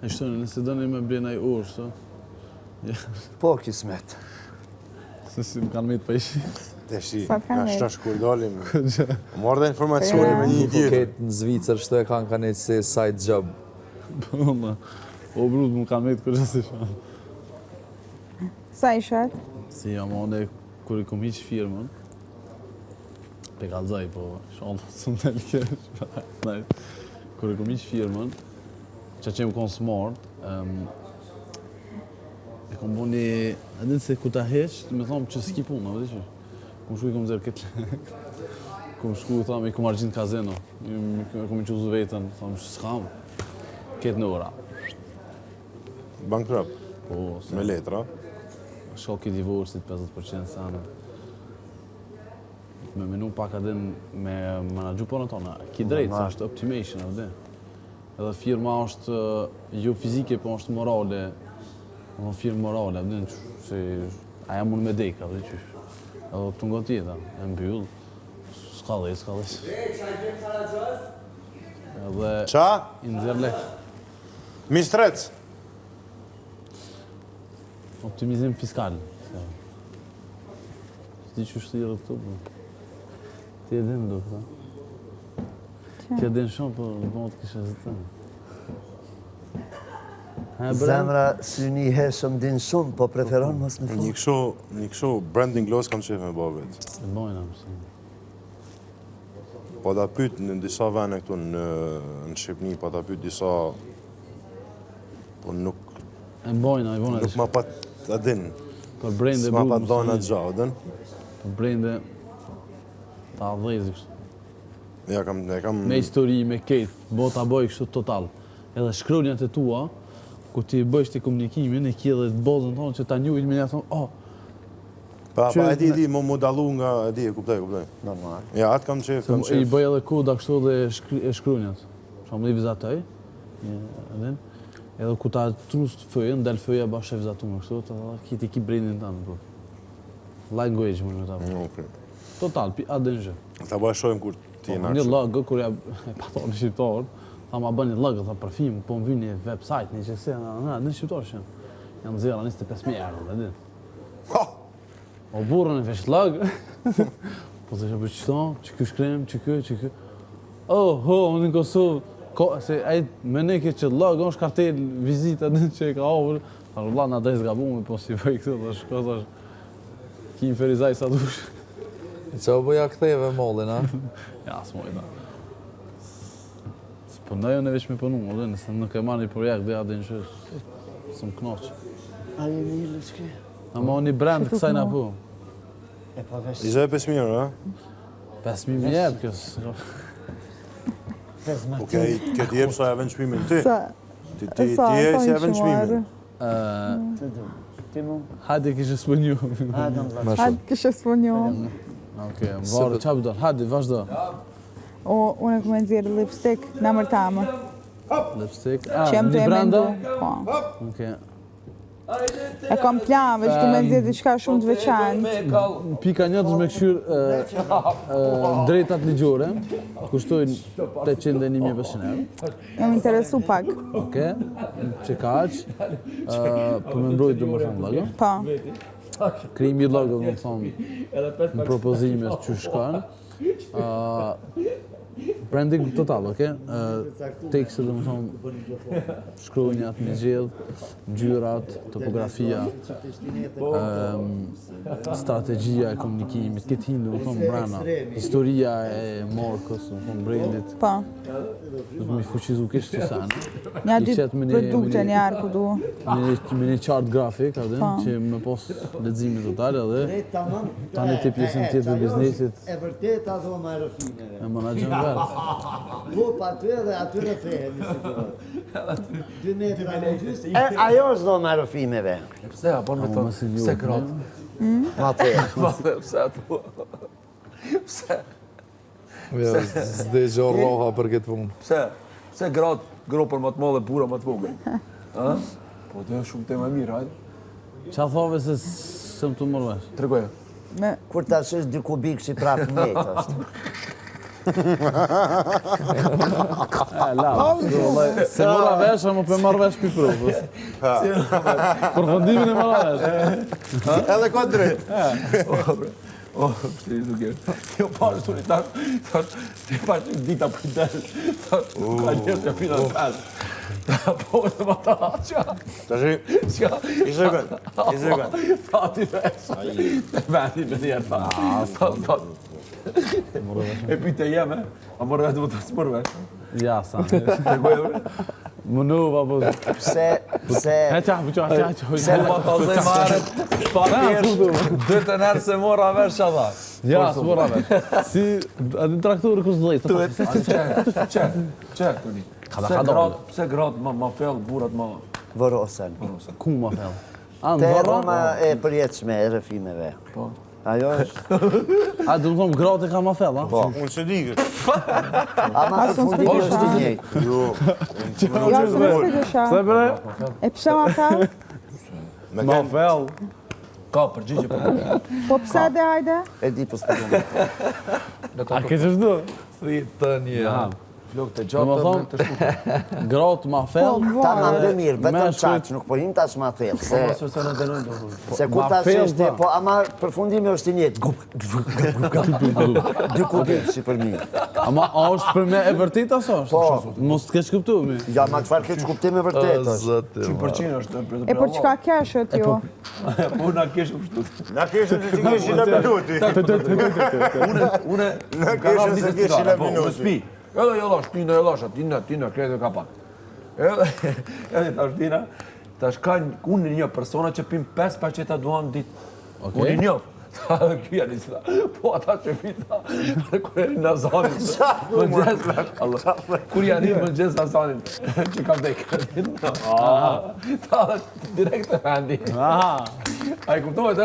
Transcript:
E shtoni, nëse dëni me blenaj urë, shto? Po, kismet. Se si më kanë mitë pa ishi. Teshi, Sa t'kanë nga vetë? shtash kur dalim. Marrë dhe informacioni me një tjetër. Këtë në Zvicër shto e kanë kanë si side job. Po, ma. O brud, më kanë mitë kërë si shumë. Sa i shet? Si jam one, kur I kom hiq firmën, pe kalzaj, po, shalë, së më të lkesh. Kur I kom hiq firmën, që më konë smart, e kom bo një, e dinë se ku ta heq, me thomë që s'ki punë, vëdi që? Kom shku I kom zërë këtë lek. Kom shku, thamë, I kom argjin kazeno. Kom I quzu vetën, thamë, s'kam. Këtë në ora. Bankrupt, Po, me letra. shoki I divorcit 50% sana. Me menu pak adin me menagju punën tona. Ki drejtë, sa është optimation, edhe. Edhe firma është jo fizike, po është morale. Në firmë morale, edhe se aja mund me deka, edhe qysh. Edhe të nga tjeta, e mbyll. S'ka dhe. Edhe Qa? I nëzirë lek. Mistrec. Optimizim fiskal. S'di që shtirë këtu, po. Ti e din do, këta. Ti e din shumë, po në të kishe zëtën. Zemra syni hershëm din shumë, po preferon mos në fund. Një kësho branding gloss kam qef me babet. E bojna, mësë. Po da pyt në disa vene këtu në Shqipni, po da pyt disa... Po nuk ma pat adin. Për brende s'ma pat dojnë atë gjau, adin. Për brende... Ta dhezi kështë. Ja, kam... Me histori, me ketë, bota boj kështu total. Edhe shkronjat e tua, ku ti bëjsh të komunikimin, e ki edhe të bozën tonë që ta njujnë me një thonë, oh... Pa, e di, mu dalu nga, e di, e kuptoj. Normal. Ja, atë kam qef. I bëj edhe koda kështu dhe e shkronjat. Shumë i vizatoj, edhe ku ta trust fëjën, del fëja bashkë e vizatume kështu, kiti ki brendin tanë, bro. Language më në ta bro. Total, atë dhe në gjë. Ta bashkojmë kur ti në Një lagë, kur ja e patoni shqiptarë, tha ma bën një lagë, tha parfim, po më vynë një website, një qëse, në shqiptarë që janë zera 25.000 euro, dhe din. O burën e vesh lagë, po të që për qëto, që kjo shkrem, që kjo. Unë në Kosovë, se ajtë me ne ke që lagë, është kartel, vizita, dhe që e ka avër, tha rullat në adres gabume, po si bëj këtë, dhe shko, thash, ki më ferizaj sa dush. Që o bëja këtheve mollin, a? Ja, s'moj, da. S'pëndaj unë e veç me pënu, dhe nëse nuk e marrë një projekt dhe adin që së më knoqë. A je një ilë që ke? A ma një brand kësaj na po. E pa vesh. 25.000 euro, a? 5.000 më jebë kësë. Okej, këtë jebë sa e vend shpimin ti. Ti Sa je si e vend shpimin. Ti mu? Hadi kishë s'pënju. Hadi kishë s'pënju. Okej, më varë, qa përdojnë? Hadi, vazhdo. Unë e këmë nëzirë lipstick në mërtamë. Lipstick. Që jem të Një e branda? mendu. Po. Okej. E kam plan, veç këmë nëzirë diçka shumë të veçantë. Pika një të me këshyrë drejtat ligjore, kushtojnë 801.500 euro. Jam interesu pak. Okej, që kaq, për me mbrojtë dhe më shumë logo. Po. Krimi logo, më thonë, në propozime që shkanë. Branding total, okej? Tekste, dhe më thonë, shkronjat, një gjellë, ngjyrat, topografia, strategjia e komunikimit, këtë hindu, më thonë, brana, historia e markës, më thonë, brandit. Po. Do të më fuqizu kështë të sanë. Nja dy produkte një arë ku du. Me një chart grafik, që me pos leximi total, edhe tani të pjesën tjetër të biznesit. E vërtet a dhoma e rëfimeve. E menaxhon vetë. Po, pa atyre thehen një situatë. 2 metra në gjysë. Ajo është dhoma e rëfimeve. Pse, a bon me të pse gratë? Ma të. Pse ato? Pse? S'de gjo roha për këtë punë. Pse gropër më të madhe, bura më të vogël? Po të shumë tema mirë, hajde. Qa thove se së më të mërvesh? Tregoje. Kur ta shesh 2 kubik që i prapë njëtë është. Se mora vesh, më për marrë vesh për provës. Përfundimin e marrë vesh. Edhe ka drejt. O, pështëri duke. Jo pashtu një tash, ti pashtu dita për del, tash, ka njërë që pina në pesë. Po, të më ta, qa? Tashi, i zërgën. Ta ti vesh, të vendi me njerë, ta. E pite jeme, a morë vesh, të smër vesh. Ja, sa. Të gojë, Mënuva, po... Pse... Heqa, Pse Ma të zë marët, pa tjerë, dytë nërë se mora vesh adha. Ja, së mora vesh. Si, adin trakturë kësë dhejtë. Që, Toni? Pse gratë ma fellë, burat ma... Vërosen. Ku ma fellë? Te Roma e përjetëshme e rëfimeve. Ajo është... A, du më thonë, gratë e ka ma fellë, a? Unë se digë. Ama përfundimi është të njëjtë. Jo. Ja, se në spegësha. Se bre? E pse ma fel? Ma fellë. Ka përgjigje për Po pse dhe hajde? E di për spegësha. A ke që shdu? Fritë një. flok të Në gjatë më me thonë, të shkutë. gratë ma fellë. Ta ma dhe mirë, vetëm me qaq, nuk po him tash ma thellë. Se në denojnë do thonë. Se ku ma tash thellë, është, pa. po ama përfundimi është i njëjtë. Dy kuptim si për mi. Ama a është për me e vërtet aso është? Po. Mos të kesh kuptu mi. Ja, ma çfarë keq kuptim e vërtet është. Zëti, 100% është për E për çka keshët jo? Po na kesh kështu. Na keshën se që keshën e minuti. Une Na ka keshën rënë se një keshën cigare, e po, minuti. unë spi. Edhe jo lash, tina, kretë ka pak. Edhe tash tina, tash ka unë një persona që pim 5 paqeta duan ditë. Unë njoh. Edhe ky janë isla. Po ata që pita, kur janë në zonin. Kur janë në mëngjes në zonin, që kam dekë. Ta direkt e vendi. Aha. A i kuptohet,